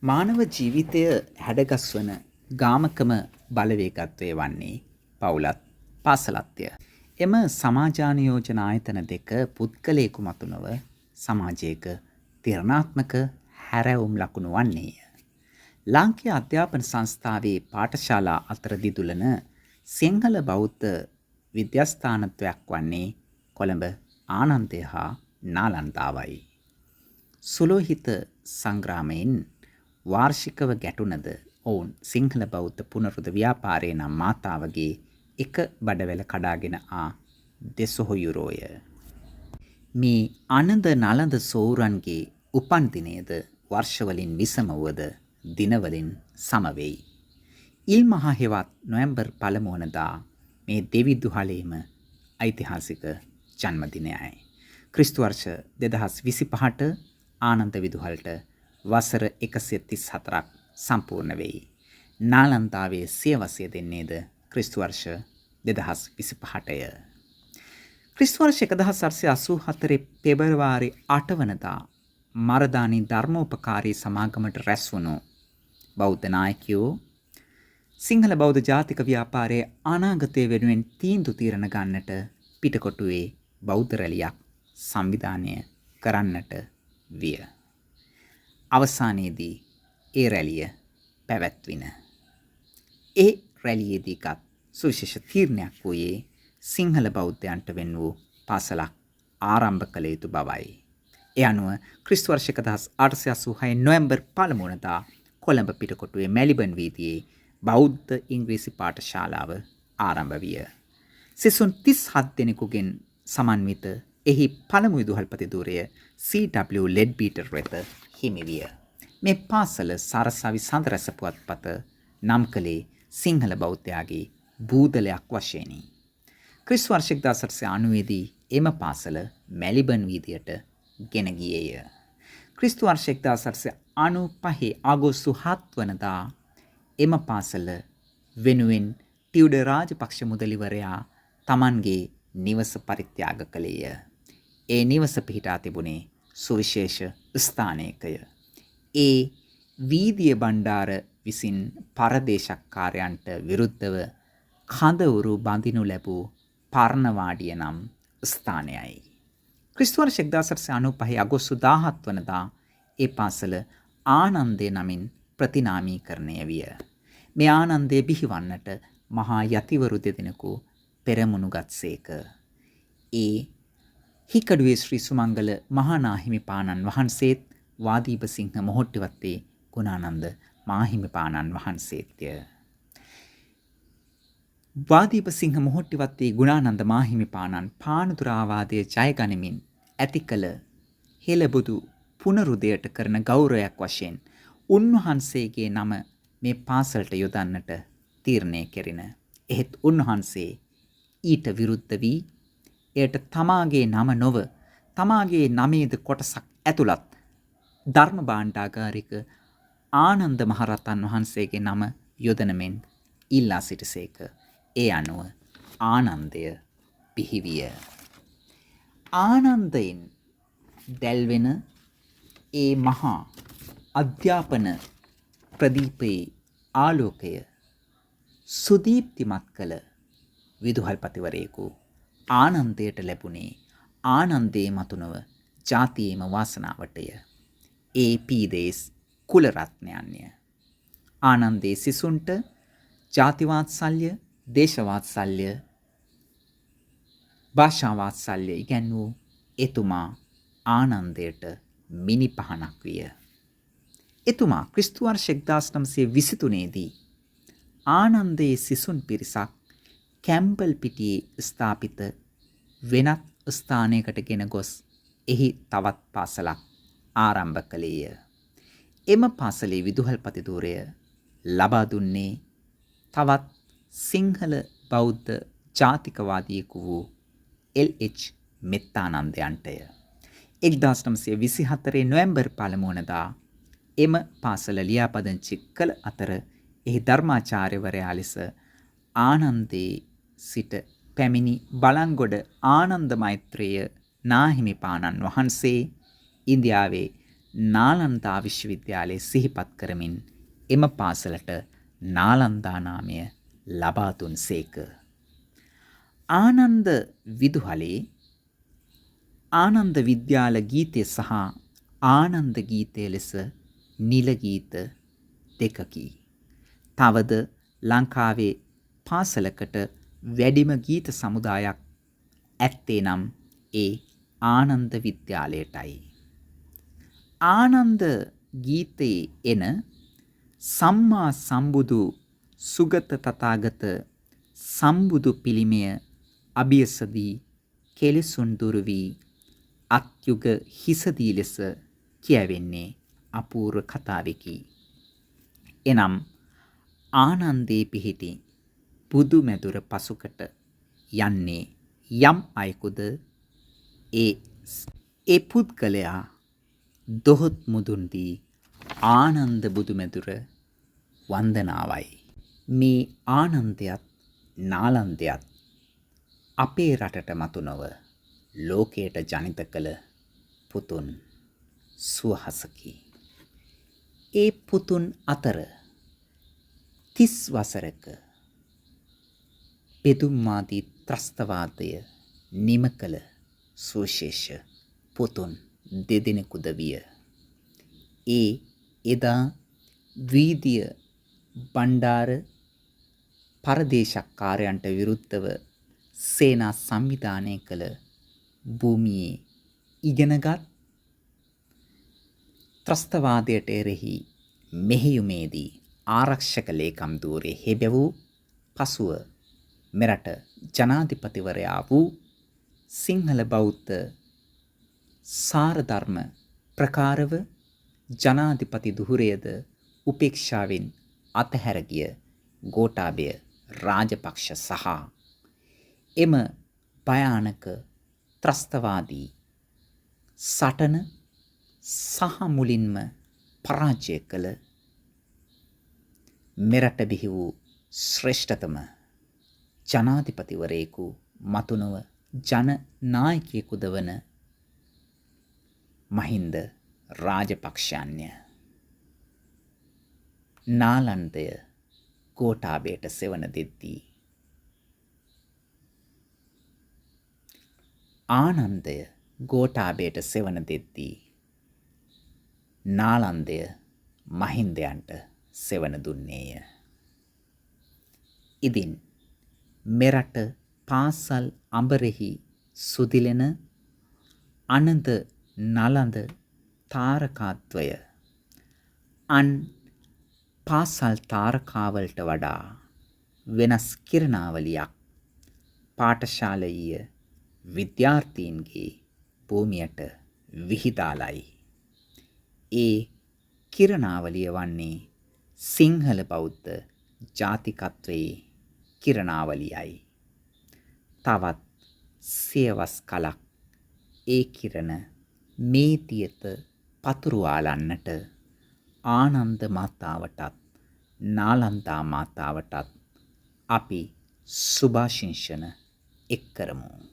මානව ජීවිතය හැඩගස්වන ගාමකම බලවේගත්වය වන්නේ පවුලත් පාසලත්ය. එම සමාජානයෝජන ආයතන දෙක පුද්ගලයෙකු මතු නොව සමාජයක තිරණාත්මක හැරවුම් ලකුණු වන්නේය. ලාංකීය අධ්‍යාපන සංස්ථාවේ පාඨශාලා අතර දිදුලන සිංහල බෞද්ධ විද්‍යාස්ථානත්වයක් වන්නේ කොළඹ ආනන්දය හා නාලන්දාවයි. සුලෝහිත සංග්‍රාමයෙන් වාර්ෂිකව ගැටුණද ඔවුන් සිංහල බෞද්ධ පුනරුද ව්‍යාපාරය නම් මාතාවගේ එක බඩවැල කඩාගෙන දෙසොහොයුරෝය. මේ අනඳ නලඳ සෝරන්ගේ උපන්දිනයද වර්ෂවලින් විසම වුවද දිනවලින් සමවෙයි. ඉල් මහා හෙවත් නොවැම්බර් 1 වනදා මේ දෙවිදුහලේම ඓතිහාසික ජන්මදිනයයි. ක්‍රිස්තු වර්ෂ 2025ට ආනන්ද විදුහලට වසර 134ක් සම්පූර්ණ වෙයි. නාලන්දාවේ සියවසය දෙන්නේද ක්‍රිස්තු වර්ෂ 2025ටය. ක්‍රිස්තු වර්ෂ 1884 පෙබරවාරි 8 වනදා මරදානි ධර්මෝපකාරී සමාගමට රැස්වුණු බෞද්ධ නායකයෝ සිංහල බෞද්ධ ජාතික ව්‍යාපාරයේ අනාගතය වෙනුවෙන් තීන්දුව తీරන ගන්නට පිටකොටුවේ බෞද්ධ රැලියක් සංවිධානය කරන්නට විය. අවසානයේදී ඒ රැලිය පැවැත්වින. ඒ රැලියේදීගත් සුවිශේෂ තීරණයක් වූයේ සිංහල බෞද්ධයන්ට වෙන් වූ පාසලක් ආරම්භ කළ යුතු බවයි. ඒ අනුව ක්‍රිස්තු වර්ෂ 1886 නොවැම්බර් 1 වනදා කොළඹ පිටකොටුවේ මැලිබන් වීදියේ බෞද්ධ ඉංග්‍රීසි පාඨශාලාව ආරම්භ විය. සිසුන් 37 දෙනෙකුගෙන් සමන්විත එහි පළමු විදුහල්පති ධුරය C.W. ලෙඩ්බීටර් වෙත හිමි විය. මේ පාසල සරසවි සඳරැස පුවත්පත නම් කළේ සිංහල බෞද්ධයාගේ බූදලයක් වශයෙනි. ක්‍රිස්තු වර්ෂ 1890දී එම පාසල මැලිබන් වීදියට ගෙන ගියේය. ක්‍රිස්තු වර්ෂ 1895 අගෝස්තු 7 වනදා එම පාසල වෙනුවෙන් ටියුඩර් රාජපක්ෂ මුදලිවරයා තමන්ගේ නිවස පරිත්‍යාග කළේය. ඒ නිවස පිහිටා තිබුණේ සුවිශේෂ ස්ථානයකය. ඒ වීදිය බණ්ඩාර විසින් පරදේශක්කාරයන්ට විරුද්ධව කඳවුරු බඳිනු ලැබූ පර්ණවාඩිය නම් ස්ථානයයි. ක්‍රිස්තු වර්ෂ 1895 අගෝස්තු 17 වනදා ඒ පාසල ආනන්දය නමින් ප්‍රතිනාමීකරණය විය. මේ ආනන්දය බිහිවන්නට මහා යතිවරු දෙදෙනෙකු පෙරමුණු ගත්සේක. ඒ හිකඩුවේ ශ්‍රී සුමංගල මහානාහිමිපාණන් වහන්සේත් වාදීප සිංහ මොහොට්ටිවත්තේ ගුණානන්ද මාහිමිපාණන් වහන්සේත්ය. වාදීප සිංහ මොහොට්ටිවත්තේ ගුණානන්ද මාහිමිපාණන් පානදුරාවාදය ජයගනිමින් ඇති කළ හෙළබුදු පුනරුදයට කරන ගෞරවයක් වශයෙන් උන්වහන්සේගේ නම මේ පාසලට යොදන්නට තීරණය කෙරින. එහෙත් උන්වහන්සේ ඊට විරුද්ධ වී එයට තමාගේ නම නොව තමාගේ නමේද කොටසක් ඇතුළත් ධර්ම භාණ්ඩාගාරික ආනන්ද මහරහතන් වහන්සේගේ නම යොදනමෙන් ඉල්ලා සිටසේක. ඒ අනුව ආනන්දය පිහිවිය. ආනන්දයෙන් දැල්වෙන ඒ මහා අධ්‍යාපන ප්‍රදීපයේ ආලෝකය සුදීප්තිමත් කළ විදුහල්පතිවරයෙකු ආනන්දයට ලැබුණේ ආනන්දයේ මතුනව ජාතියේම වාසනාවටය. ඒ පීදේස් කුලරත්නයන්ය. ආනන්දයේ සිසුන්ට ජාතිවාත්සල්‍ය, දේශවාත්සල්‍ය, භාෂාවාත්සල්‍ය ඉගැන්වූ එතුමා ආනන්දයට මිනි පහනක් විය. එතුමා ක්‍රිස්තු වර්ෂ 1923දී ආනන්දයේ සිසුන් පිරිසක් කැම්බල් පිටියේ ස්ථාපිත වෙනත් ස්ථානයකට ගෙන ගොස් එහි තවත් පාසලක් ආරම්භ කළේය. එම පාසලේ විදුහල්පති ධුරය ලබා දුන්නේ තවත් සිංහල බෞද්ධ ජාතිකවාදියෙකු වූ L.H. මෙත්තානන්දයන්ටය. 1924 නොවැම්බර් 1 වනදා එම පාසල ලියාපදිංචි කළ අතර එහි ධර්මාචාර්යවරයා ලෙස ආනන්දයේ සිට පැමිණි බලංගොඩ ආනන්ද මෛත්‍රේය නාහිමිපාණන් වහන්සේ ඉන්දියාවේ නාලන්දා විශ්වවිද්‍යාලයේ සිහිපත් කරමින් එම පාසලට නාලන්දා නාමය ලබා දුන් සේක. ආනන්ද විදුහලේ ආනන්ද විද්‍යාල ගීතය සහ ආනන්ද ගීතය ලෙස නිල ගීත දෙකකි. තවද ලංකාවේ පාසලකට වැඩිම ගීත සමුදායක් ඇත්තේ නම් ඒ ආනන්ද විද්‍යාලයටයි. ආනන්ද ගීතයේ එන සම්මා සම්බුදු සුගත තථාගත සම්බුදු පිළිමය අභියසදී කෙලෙසුන් දුරු වී අත්යුග හිසදී ලෙස කියවෙන්නේ අපූර්ව කතාවෙකි. එනම් ආනන්දේ පිහිටි බුදු මැදුර පසුකට යන්නේ යම් අයෙකුද ඒ පුද්ගලයා දොහොත් මුදුන් දී ආනන්ද බුදු මැදුර වන්දනාවයි. මේ ආනන්දයත් නාලන්දයත් අපේ රටට මතු නොව ලෝකයට ජනිත කළ පුතුන් සුවහසකි. ඒ පුතුන් අතර 30 වසරක බෙදුම්වාදී ත්‍රස්තවාදය නිම කළ සුවිශේෂ පුතුන් දෙදෙනෙකුද විය. එදා වීදිය බණ්ඩාර පරදේශක්කාරයන්ට විරුද්ධව සේනා සංවිධානය කළ භූමියේ ඉගෙනගත් ත්‍රස්තවාදයට එරෙහි මෙහෙයුමේදී ආරක්ෂක ලේකම් ධූරයේ හෙබැවූ පසුව මෙරට ජනාධිපතිවරයා වූ සිංහල බෞද්ධ සාරධර්ම ප්‍රකාරව ජනාධිපති ධුරයද උපේක්ෂාවෙන් අතහැර ගිය ගෝඨාභය රාජපක්ෂ සහ එම භයානක ත්‍රස්තවාදී සටන සහ මුලින්ම පරාජය කළ මෙරට බිහි වූ ශ්‍රේෂ්ඨතම ජනාධිපතිවරයෙකු මතුනව ජනනායකයෙකුද වන මහින්ද රාජපක්ෂයන්ය. නාලන්දය ගෝඨාභයට සෙවණ දෙද්දී ආනන්දය ගෝඨාභයට සෙවණ දෙද්දී නාලන්දය මහින්දයන්ට සෙවණ දුන්නේය. ඉදින් මෙරට පාසල් අඹරෙහි සුදිලෙන අනඳ නලඳ තාරකාත්වය අන් පාසල් තාරකාවලට වඩා වෙනස් කිරණාවලියක් පාඨශාලීය විද්‍යාර්ථීන්ගේ භූමියට විහිදාලයි. ඒ කිරණාවලිය වන්නේ සිංහල බෞද්ධ ජාතිකත්වයේ කිරණාවලියයි. තවත් සියවස් කලක් ඒ කිරණ මේ තියත පතුරුවාලන්නට ආනන්ද මාතාවටත් නාලන්දා මාතාවටත් අපි සුභාශිංසන එක් කරමු.